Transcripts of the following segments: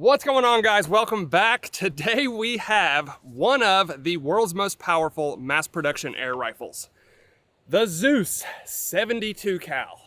What's going on, guys? Welcome back. Today we have one of the world's most powerful mass production air rifles, the ZEUS 72 cal.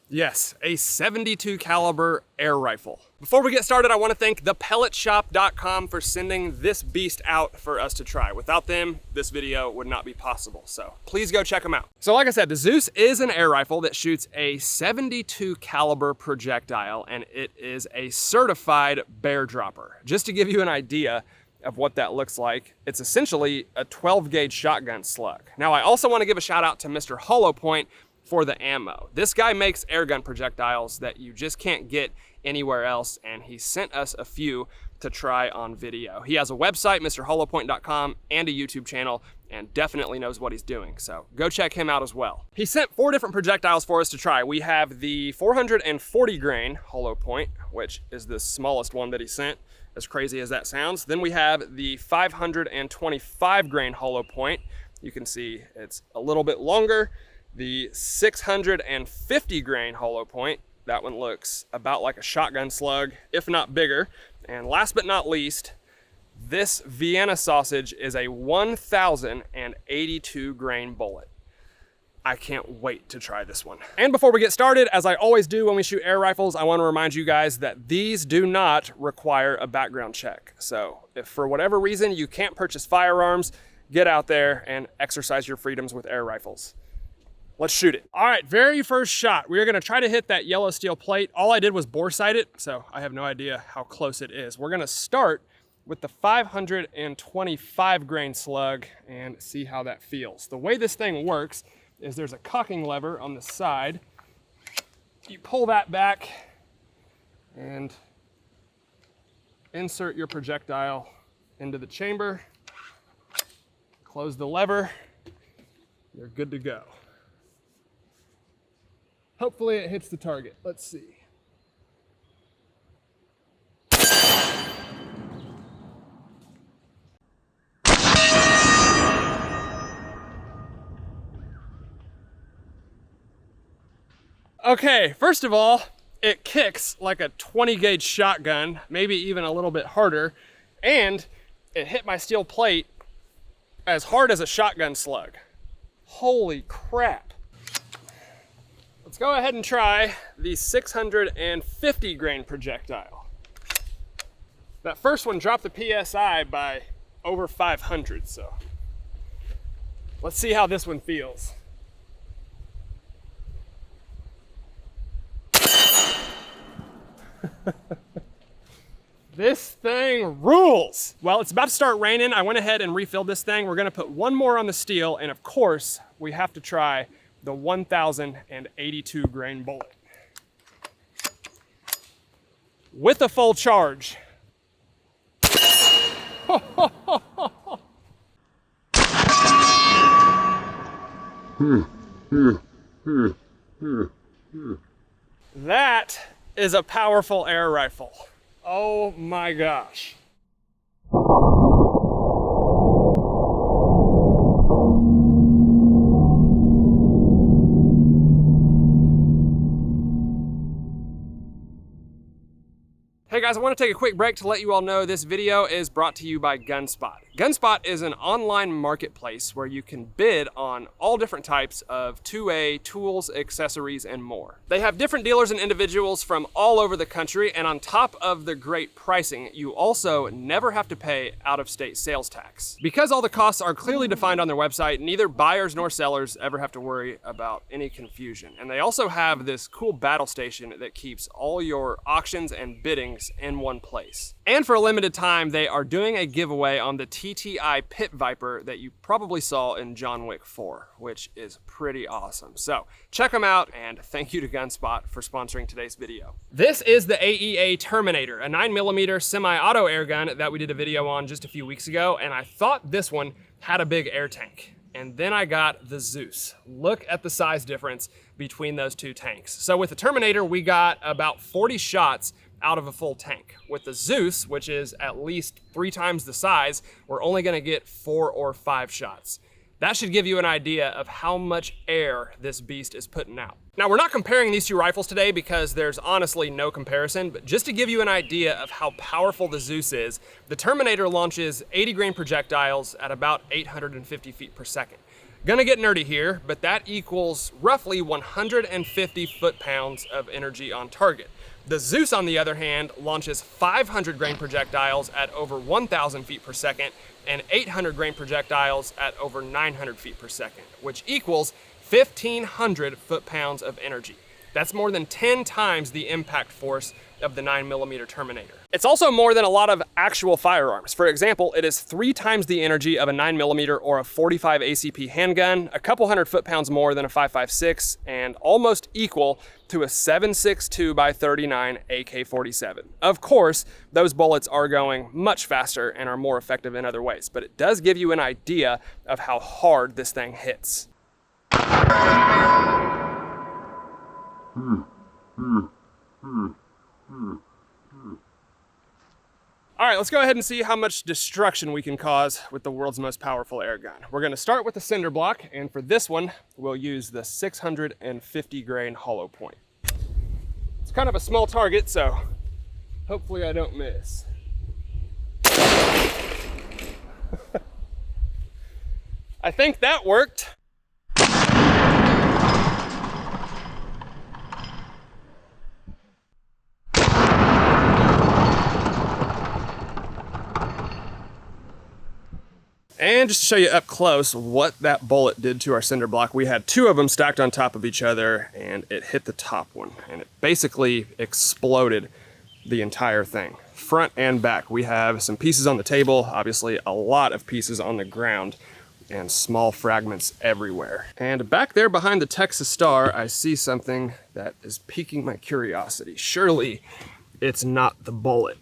Yes, a 72 caliber air rifle. Before we get started, I want to thank thepelletshop.com for sending this beast out for us to try. Without them, this video would not be possible. So please go check them out. So like I said, the ZEUS is an air rifle that shoots a 72 caliber projectile, and it is a certified bear dropper. Just to give you an idea of what that looks like, it's essentially a 12 gauge shotgun slug. Now, I also want to give a shout out to Mr. Hollow Point for the ammo. This guy makes airgun projectiles that you just can't get anywhere else, and he sent us a few to try on video. He has a website, mrhollowpoint.com, and a YouTube channel, and definitely knows what he's doing, so go check him out as well. He sent 4 different projectiles for us to try. We have the 440 grain Hollow Point, which is the smallest one that he sent, as crazy as that sounds. Then we have the 525 grain Hollow Point. You can see it's a little bit longer. The 650 grain Hollow Point, that one looks about like a shotgun slug, if not bigger. And last but not least, this Vienna sausage is a 1082 grain bullet. I can't wait to try this one. And before we get started, as I always do when we shoot air rifles, I want to remind you guys that these do not require a background check. So if for whatever reason you can't purchase firearms, get out there and exercise your freedoms with air rifles. Let's shoot it. All right, very first shot. We are gonna try to hit that yellow steel plate. All I did was bore sight it, so I have no idea how close it is. We're gonna start with the 525 grain slug and see how that feels. The way this thing works is there's a cocking lever on the side. You pull that back and insert your projectile into the chamber. Close the lever, you're good to go. Hopefully it hits the target. Let's see. Okay, first of all, it kicks like a 20 gauge shotgun, maybe even a little bit harder, and it hit my steel plate as hard as a shotgun slug. Holy crap. Let's go ahead and try the 650 grain projectile. That first one dropped the PSI by over 500, so let's see how this one feels. This thing rules. Well, it's about to start raining. I went ahead and refilled this thing. We're gonna put one more on the steel, and of course, we have to try the 1082 grain bullet with a full charge. That is a powerful air rifle. Oh my gosh. Hey guys, I want to take a quick break to let you all know this video is brought to you by GunSpot. GunSpot is an online marketplace where you can bid on all different types of 2A tools, accessories, and more. They have different dealers and individuals from all over the country, and on top of the great pricing, you also never have to pay out-of-state sales tax. Because all the costs are clearly defined on their website, neither buyers nor sellers ever have to worry about any confusion. And they also have this cool battle station that keeps all your auctions and biddings in one place. And for a limited time, they are doing a giveaway on the TTI Pit Viper that you probably saw in John Wick 4, which is pretty awesome. So check them out, and thank you to GunSpot for sponsoring today's video. This is the AEA Terminator, a 9mm semi-auto air gun that we did a video on just a few weeks ago, and I thought this one had a big air tank. And then I got the ZEUS. Look at the size difference between those two tanks. So with the Terminator, we got about 40 shots out of a full tank. With the ZEUS, which is at least 3 times the size, we're only gonna get 4 or 5 shots. That should give you an idea of how much air this beast is putting out. Now, we're not comparing these two rifles today because there's honestly no comparison, but just to give you an idea of how powerful the ZEUS is, the Terminator launches 80 grain projectiles at about 850 feet per second. Gonna get nerdy here, but that equals roughly 150 foot-pounds of energy on target. The ZEUS, on the other hand, launches 500 grain projectiles at over 1,000 feet per second and 800 grain projectiles at over 900 feet per second, which equals 1,500 foot-pounds of energy. That's more than 10 times the impact force of the 9mm Terminator. It's also more than a lot of actual firearms. For example, it is 3 times the energy of a 9mm or a 45 ACP handgun, a couple hundred foot-pounds more than a 5.56, and almost equal to a 7.62 by 39 AK-47. Of course, those bullets are going much faster and are more effective in other ways, but it does give you an idea of how hard this thing hits. All right, let's go ahead and see how much destruction we can cause with the world's most powerful air gun. We're gonna start with the cinder block, and for this one, we'll use the 650 grain hollow point. It's kind of a small target, so hopefully I don't miss. I think that worked. And just to show you up close what that bullet did to our cinder block, we had 2 of them stacked on top of each other, and it hit the top one, and it basically exploded the entire thing, front and back. We have some pieces on the table, obviously a lot of pieces on the ground, and small fragments everywhere. And back there behind the Texas Star, I see something that is piquing my curiosity. Surely it's not the bullet.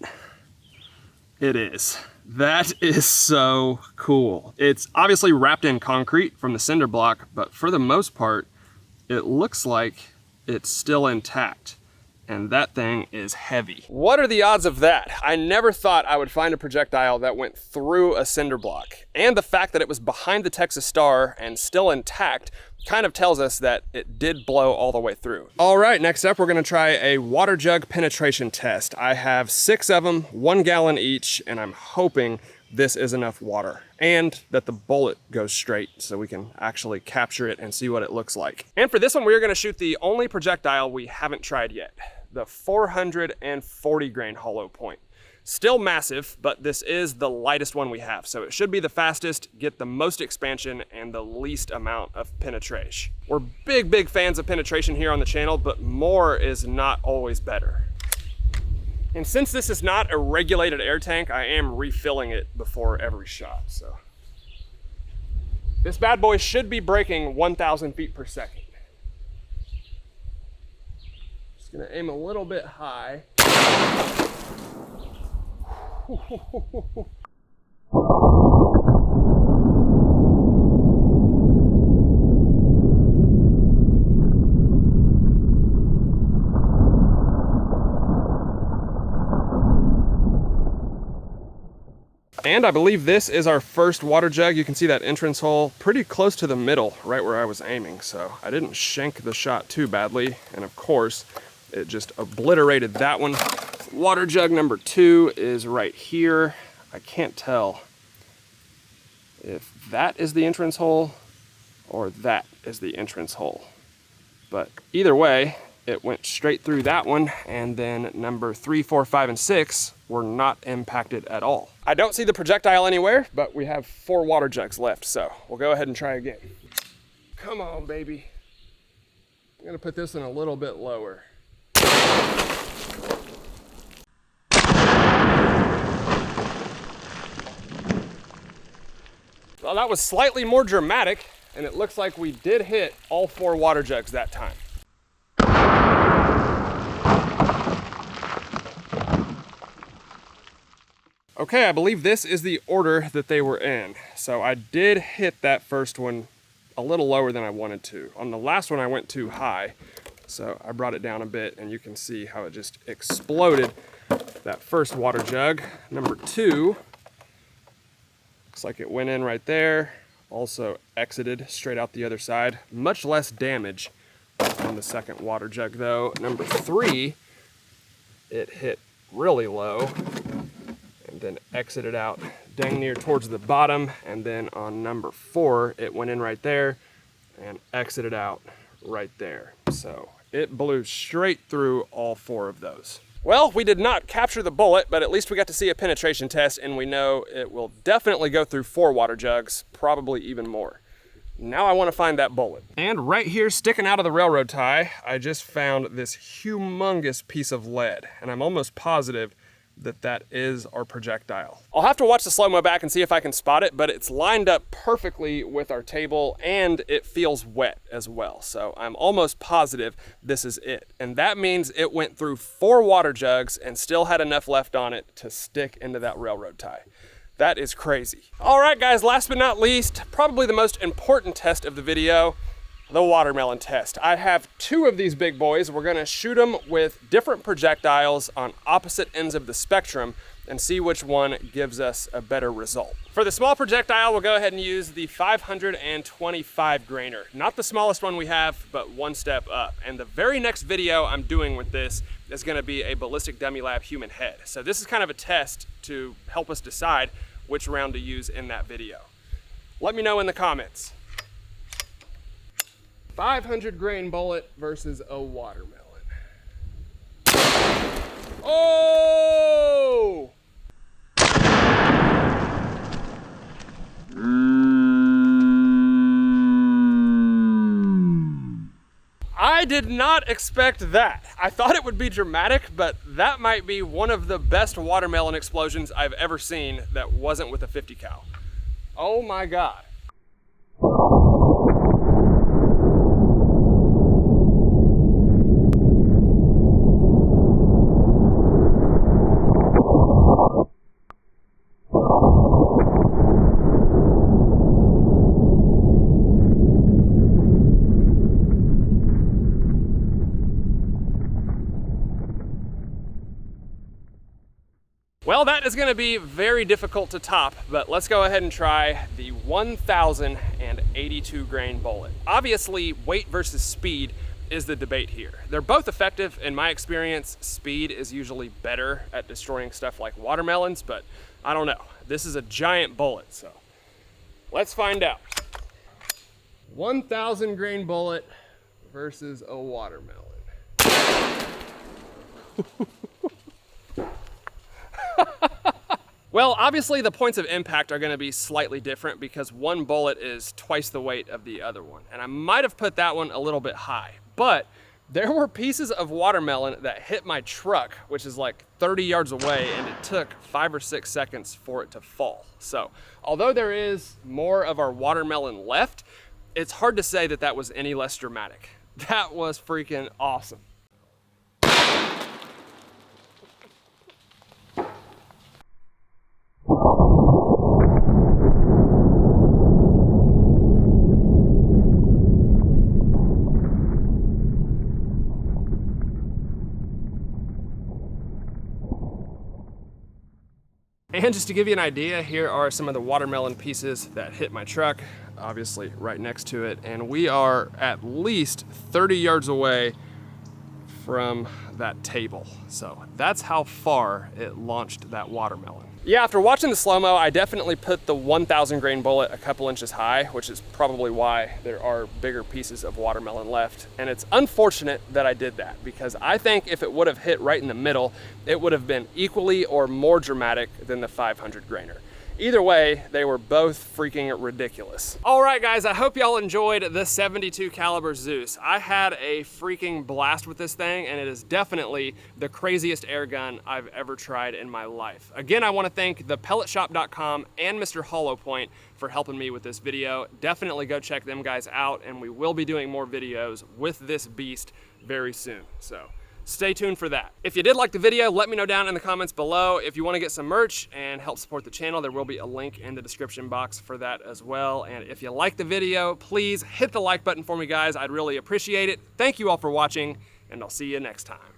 It is. That is so cool. It's obviously wrapped in concrete from the cinder block, but for the most part, it looks like it's still intact. And that thing is heavy. What are the odds of that? I never thought I would find a projectile that went through a cinder block. And the fact that it was behind the Texas Star and still intact kind of tells us that it did blow all the way through. All right, next up, we're gonna try a water jug penetration test. I have 6 of them, 1 gallon each, and I'm hoping this is enough water and that the bullet goes straight so we can actually capture it and see what it looks like. And for this one, we're gonna shoot the only projectile we haven't tried yet, the 440 grain hollow point. Still massive, but this is the lightest one we have, so it should be the fastest, get the most expansion, and the least amount of penetration. We're big fans of penetration here on the channel, but more is not always better. And since this is not a regulated air tank, I am refilling it before every shot, so. This bad boy should be breaking 1,000 feet per second. Just gonna aim a little bit high. And I believe this is our first water jug. You can see that entrance hole pretty close to the middle, right where I was aiming. So I didn't shank the shot too badly. And of course, it just obliterated that one. Water jug number 2 is right here. I can't tell if that is the entrance hole or that is the entrance hole. But either way, it went straight through that one, and then number 3, 4, 5, and 6 were not impacted at all. I don't see the projectile anywhere, but we have 4 water jugs left, so we'll go ahead and try again. Come on, baby. I'm gonna put this in a little bit lower. Well, that was slightly more dramatic, and it looks like we did hit all 4 water jugs that time. Okay, I believe this is the order that they were in. So I did hit that first one a little lower than I wanted to. On the last one, I went too high. So I brought it down a bit, and you can see how it just exploded that first water jug. Number 2, looks like it went in right there. Also exited straight out the other side. Much less damage on the second water jug though. Number 3, it hit really low and then exited out dang near towards the bottom. And then on number 4, it went in right there and exited out right there. So it blew straight through all 4 of those. Well, we did not capture the bullet, but at least we got to see a penetration test, and we know it will definitely go through 4 water jugs, probably even more. Now I want to find that bullet. And right here, sticking out of the railroad tie, I just found this humongous piece of lead, and I'm almost positive that that is our projectile. I'll have to watch the slow-mo back and see if I can spot it, but it's lined up perfectly with our table and it feels wet as well. So I'm almost positive this is it. And that means it went through 4 water jugs and still had enough left on it to stick into that railroad tie. That is crazy. All right, guys, last but not least, probably the most important test of the video, the watermelon test. I have 2 of these big boys. We're gonna shoot them with different projectiles on opposite ends of the spectrum and see which one gives us a better result. For the small projectile, we'll go ahead and use the 525 grainer. Not the smallest one we have, but one step up. And the very next video I'm doing with this is gonna be a ballistic dummy lab human head. So this is kind of a test to help us decide which round to use in that video. Let me know in the comments. 500 grain bullet versus a watermelon. Oh! I did not expect that. I thought it would be dramatic, but that might be one of the best watermelon explosions I've ever seen that wasn't with a 50 cal. Oh my God. Well, that is gonna be very difficult to top, but let's go ahead and try the 1082 grain bullet. Obviously, weight versus speed is the debate here. They're both effective. In my experience, speed is usually better at destroying stuff like watermelons, but I don't know. This is a giant bullet, so let's find out. 1000 grain bullet versus a watermelon. Well, obviously the points of impact are gonna be slightly different because one bullet is twice the weight of the other one. And I might have put that one a little bit high, but there were pieces of watermelon that hit my truck, which is like 30 yards away, and it took 5 or 6 seconds for it to fall. So, although there is more of our watermelon left, it's hard to say that that was any less dramatic. That was freaking awesome. And just to give you an idea, here are some of the watermelon pieces that hit my truck, obviously right next to it. And we are at least 30 yards away from that table. So that's how far it launched that watermelon. Yeah, after watching the slow-mo, I definitely put the 1000 grain bullet a couple inches high, which is probably why there are bigger pieces of watermelon left. And it's unfortunate that I did that because I think if it would have hit right in the middle, it would have been equally or more dramatic than the 500 grainer. Either way, they were both freaking ridiculous. All right, guys, I hope y'all enjoyed the 72 caliber ZEUS. I had a freaking blast with this thing, and it is definitely the craziest air gun I've ever tried in my life. Again, I wanna thank thepelletshop.com and Mr. Hollow Point for helping me with this video. Definitely go check them guys out, and we will be doing more videos with this beast very soon. So stay tuned for that. If you did like the video, let me know down in the comments below. If you want to get some merch and help support the channel, there will be a link in the description box for that as well. And if you like the video, please hit the like button for me, guys. I'd really appreciate it. Thank you all for watching, and I'll see you next time.